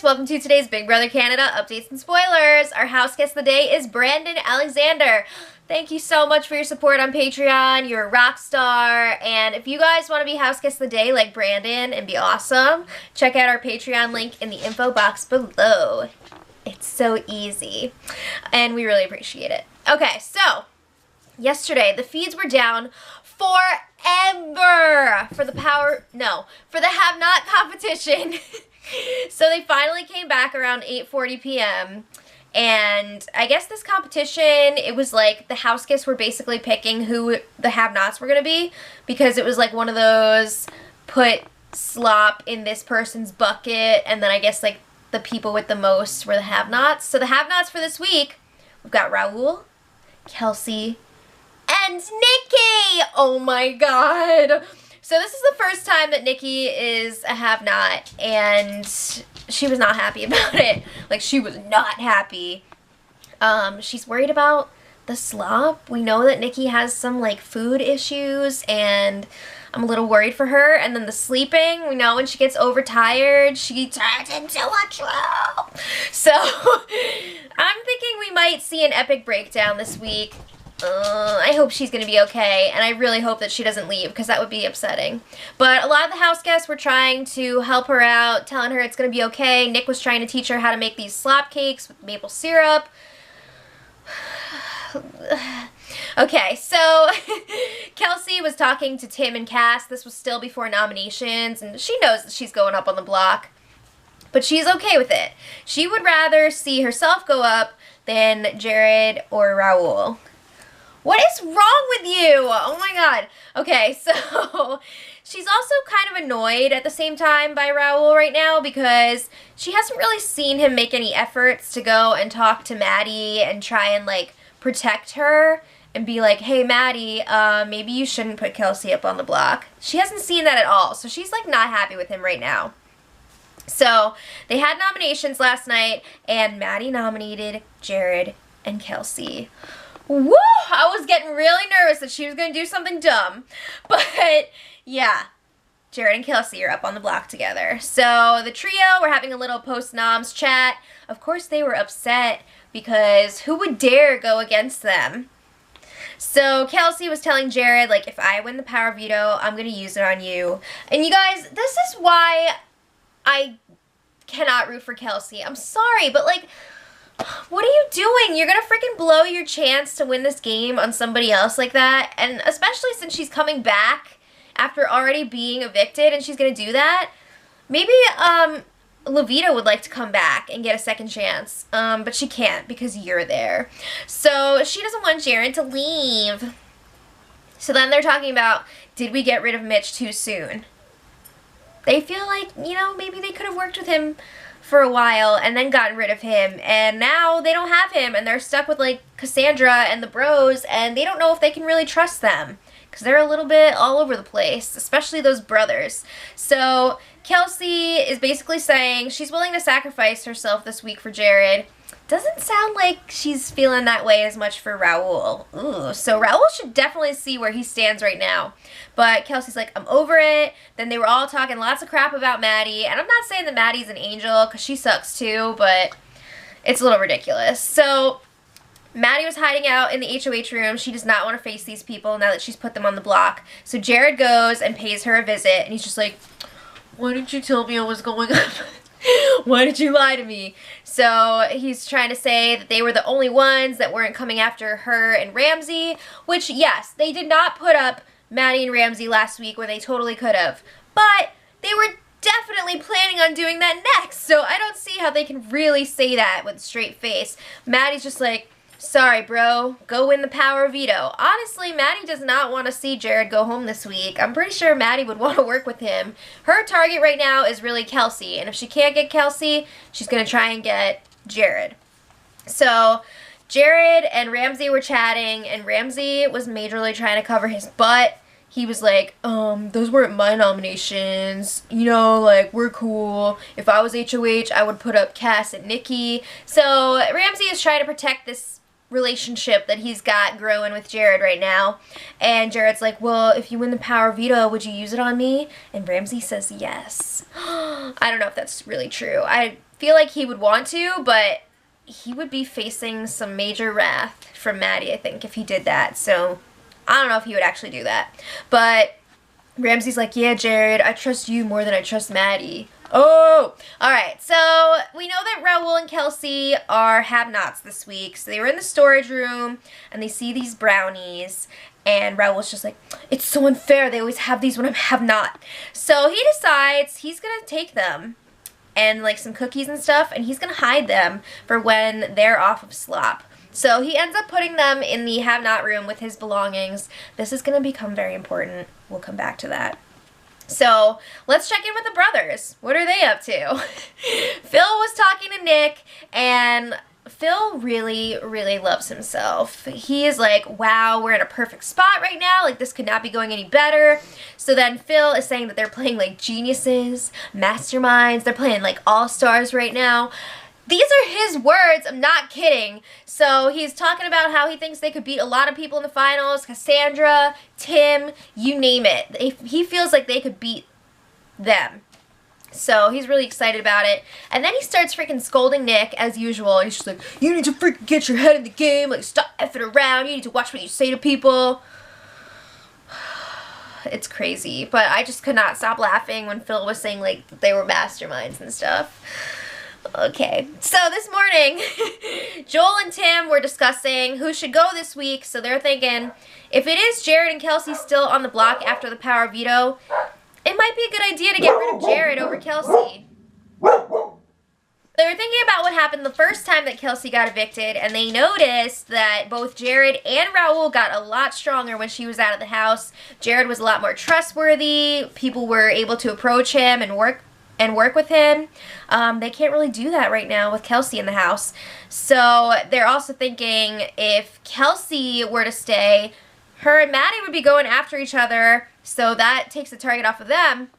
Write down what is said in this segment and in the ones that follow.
viewers, welcome to today's Big Brother Canada updates and spoilers. Our house guest of the day is Brandon Alexander. Thank you so much for your support on Patreon. You're a rock star, and if you guys want to be house guest of the day like Brandon and be awesome, check out our Patreon link in the info box below. It's so easy, and we really appreciate it. Okay, so yesterday the feeds were down forever for the have-not competition. So they finally came back around 8:40 p.m. And I guess this competition, it was like the house guests were basically picking who the have-nots were going to be, because it was like one of those put slop in this person's bucket, and then I guess like the people with the most were the have-nots. So the have-nots for this week, we've got Raul, Kelsey, and Nikki! Oh my god! So this is the first time that Nikki is a have-not, and she was not happy about it. Like, she was not happy. She's worried about the slop. We know that Nikki has some, like, food issues, and I'm a little worried for her. And then the sleeping, we know when she gets overtired, she turns into a troll. So, I'm thinking we might see an epic breakdown this week. I hope she's going to be okay, and I really hope that she doesn't leave, because that would be upsetting. But a lot of the house guests were trying to help her out, telling her it's going to be okay. Nick was trying to teach her how to make these slop cakes with maple syrup. Okay, so Kelsey was talking to Tim and Cass. This was still before nominations, and she knows that she's going up on the block, but she's okay with it. She would rather see herself go up than Jared or Raul. What is wrong with you? Oh my god. Okay, so she's also kind of annoyed at the same time by Raul right now, because she hasn't really seen him make any efforts to go and talk to Maddie and try and, like, protect her and be like, hey, Maddie, maybe you shouldn't put Kelsey up on the block. She hasn't seen that at all, so she's, like, not happy with him right now. So they had nominations last night, and Maddie nominated Jared and Kelsey. Woo! I was getting really nervous that she was going to do something dumb. But, yeah, Jared and Kelsey are up on the block together. So, the trio were having a little post-noms chat. Of course, they were upset, because who would dare go against them? So, Kelsey was telling Jared, like, if I win the power veto, I'm going to use it on you. And you guys, this is why I cannot root for Kelsey. I'm sorry, but, like, what are you doing? You're gonna freaking blow your chance to win this game on somebody else like that, and especially since she's coming back after already being evicted, and she's gonna do that. Maybe Levita would like to come back and get a second chance, but she can't because you're there. So she doesn't want Jared to leave. So then they're talking about, did we get rid of Mitch too soon? They feel like, you know, maybe they could have worked with him for a while and then gotten rid of him, and now they don't have him, and they're stuck with, like, Cassandra and the bros, and they don't know if they can really trust them, because they're a little bit all over the place, especially those brothers. So Kelsey is basically saying she's willing to sacrifice herself this week for Jared. Doesn't sound like she's feeling that way as much for Raul. Ooh, so Raul should definitely see where he stands right now. But Kelsey's like, I'm over it. Then they were all talking lots of crap about Maddie. And I'm not saying that Maddie's an angel, because she sucks too, but it's a little ridiculous. So Maddie was hiding out in the HOH room. She does not want to face these people now that she's put them on the block. So Jared goes and pays her a visit, and he's just like, why didn't you tell me I was going up? Why did you lie to me? So he's trying to say that they were the only ones that weren't coming after her and Ramsey, which, yes, they did not put up Maddie and Ramsey last week when they totally could have. But they were definitely planning on doing that next, so I don't see how they can really say that with a straight face. Maddie's just like, sorry, bro, go win the power veto. Honestly, Maddie does not want to see Jared go home this week. I'm pretty sure Maddie would want to work with him. Her target right now is really Kelsey, and if she can't get Kelsey, she's going to try and get Jared. So Jared and Ramsey were chatting, and Ramsey was majorly trying to cover his butt. He was like, those weren't my nominations, you know, like, we're cool. If I was HOH, I would put up Cass and Nikki. So Ramsey is trying to protect this relationship that he's got growing with Jared right now. And Jared's like, well, if you win the power veto, would you use it on me? And Ramsey says yes. I don't know if that's really true. I feel like he would want to, but he would be facing some major wrath from Maddie, I think, if he did that. So I don't know if he would actually do that. But Ramsey's like, yeah, Jared, I trust you more than I trust Maddie. Oh, all right. So we know that Raul and Kelsey are have-nots this week. So they were in the storage room and they see these brownies. And Raul's just like, it's so unfair. They always have these when I'm have-not. So he decides he's going to take them and like some cookies and stuff, and he's going to hide them for when they're off of slop. So he ends up putting them in the have-not room with his belongings. This is going to become very important. We'll come back to that. So let's check in with the brothers. What are they up to? Phil was talking to Nick, and Phil really, really loves himself. He is like, wow, we're in a perfect spot right now. Like, this could not be going any better. So then Phil is saying that they're playing like geniuses, masterminds. They're playing like all-stars right now. These are his words. I'm not kidding. So he's talking about how he thinks they could beat a lot of people in the finals. Cassandra, Tim, you name it. He feels like they could beat them. So he's really excited about it. And then he starts freaking scolding Nick as usual. And he's just like, you need to freaking get your head in the game. Like, stop effing around. You need to watch what you say to people. It's crazy. But I just could not stop laughing when Phil was saying, like, they were masterminds and stuff. Okay, so this morning, Joel and Tim were discussing who should go this week. So they're thinking, if it is Jared and Kelsey still on the block after the power veto, it might be a good idea to get rid of Jared over Kelsey. They were thinking about what happened the first time that Kelsey got evicted, and they noticed that both Jared and Raul got a lot stronger when she was out of the house. Jared was a lot more trustworthy. People were able to approach him and work with him. They can't really do that right now with Kelsey in the house. So they're also thinking if Kelsey were to stay, her and Maddie would be going after each other, so that takes the target off of them.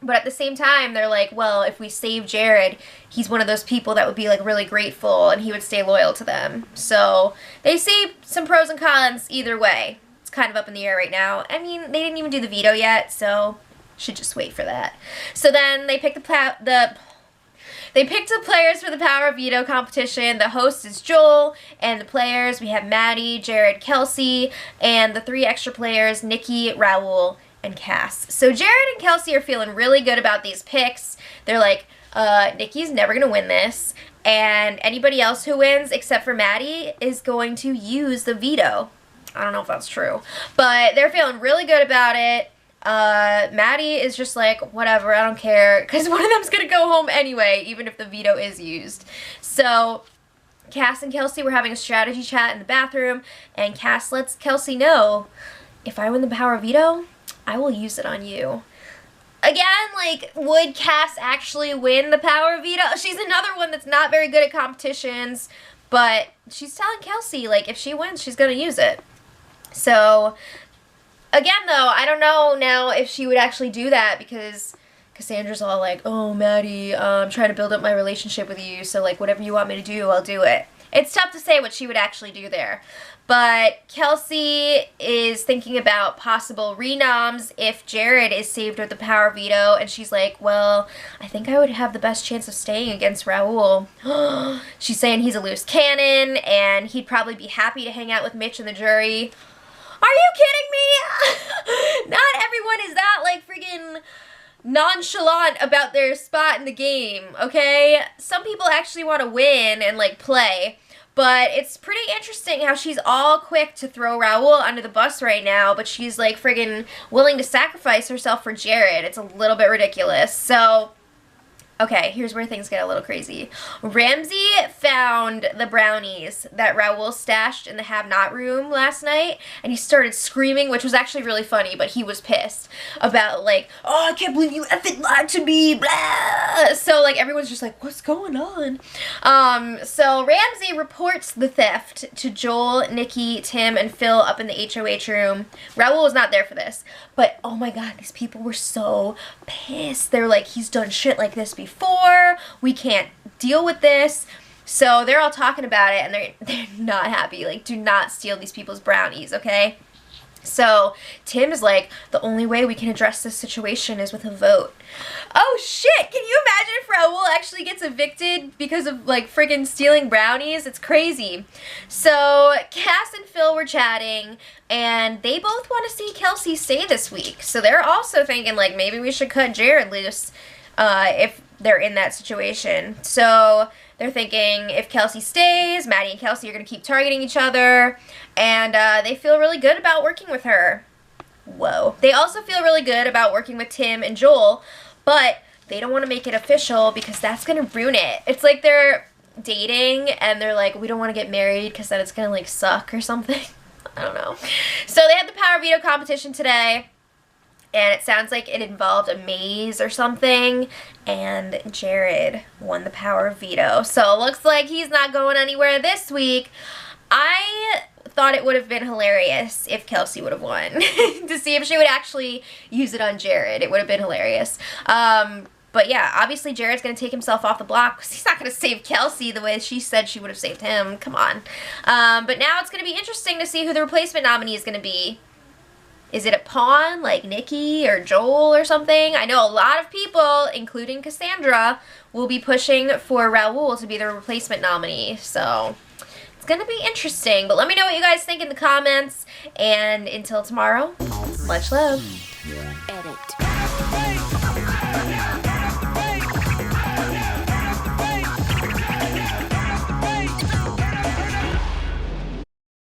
But at the same time, they're like, well, if we save Jared, he's one of those people that would be like really grateful and he would stay loyal to them. So they see some pros and cons either way. It's kind of up in the air right now. I mean, they didn't even do the veto yet, so should just wait for that. So then they pick they picked the players for the power veto competition. The host is Joel, and the players, we have Maddie, Jared, Kelsey, and the 3 extra players, Nikki, Raul, and Cass. So Jared and Kelsey are feeling really good about these picks. They're like, Nikki's never going to win this, and anybody else who wins except for Maddie is going to use the veto. I don't know if that's true, but they're feeling really good about it. Maddie is just like, whatever, I don't care, because one of them's gonna go home anyway, even if the veto is used. So Cass and Kelsey were having a strategy chat in the bathroom, and Cass lets Kelsey know, if I win the power veto, I will use it on you. Again, like, would Cass actually win the power veto? She's another one that's not very good at competitions, but she's telling Kelsey, like, if she wins, she's gonna use it. So again, though, I don't know now if she would actually do that, because Cassandra's all like, oh, Maddie, I'm trying to build up my relationship with you, so, like, whatever you want me to do, I'll do it. It's tough to say what she would actually do there. But Kelsey is thinking about possible renoms if Jared is saved with the power veto, and she's like, well, I think I would have the best chance of staying against Raul. She's saying he's a loose cannon, and he'd probably be happy to hang out with Mitch and the jury. Are you kidding me? Not everyone is that, like, friggin' nonchalant about their spot in the game, okay? Some people actually want to win and, like, play. But it's pretty interesting how she's all quick to throw Raul under the bus right now, but she's, like, friggin' willing to sacrifice herself for Jared. It's a little bit ridiculous. So, okay, here's where things get a little crazy. Ramsey found the brownies that Raul stashed in the have-not room last night, and he started screaming, which was actually really funny, but he was pissed about, like, oh, I can't believe you effing lied to me, blah! So, like, everyone's just like, what's going on? So Ramsey reports the theft to Joel, Nikki, Tim, and Phil up in the HOH room. Raul was not there for this, but, oh my god, these people were so pissed. They're like, he's done shit like this before. We can't deal with this. So they're all talking about it, and they're not happy. Like, do not steal these people's brownies, okay? So Tim is like, the only way we can address this situation is with a vote. Oh shit, can you imagine if Raul actually gets evicted because of like friggin' stealing brownies? It's crazy. So Cass and Phil were chatting, and they both want to see Kelsey stay this week. So they're also thinking like maybe we should cut Jared loose if they're in that situation. So they're thinking if Kelsey stays, Maddie and Kelsey are going to keep targeting each other, and they feel really good about working with her. Whoa. They also feel really good about working with Tim and Joel, but they don't want to make it official because that's going to ruin it. It's like they're dating, and they're like, we don't want to get married because then it's going to, like, suck or something. I don't know. So they had the power veto competition today, and it sounds like it involved a maze or something, and Jared won the power veto. So it looks like he's not going anywhere this week. I thought it would have been hilarious if Kelsey would have won to see if she would actually use it on Jared. It would have been hilarious. But yeah, obviously Jared's going to take himself off the block because he's not going to save Kelsey the way she said she would have saved him. Come on. But now it's going to be interesting to see who the replacement nominee is going to be. Is it a pawn like Nikki or Joel or something? I know a lot of people, including Cassandra, will be pushing for Raul to be the replacement nominee. So it's going to be interesting. But let me know what you guys think in the comments. And until tomorrow, much love. Edit.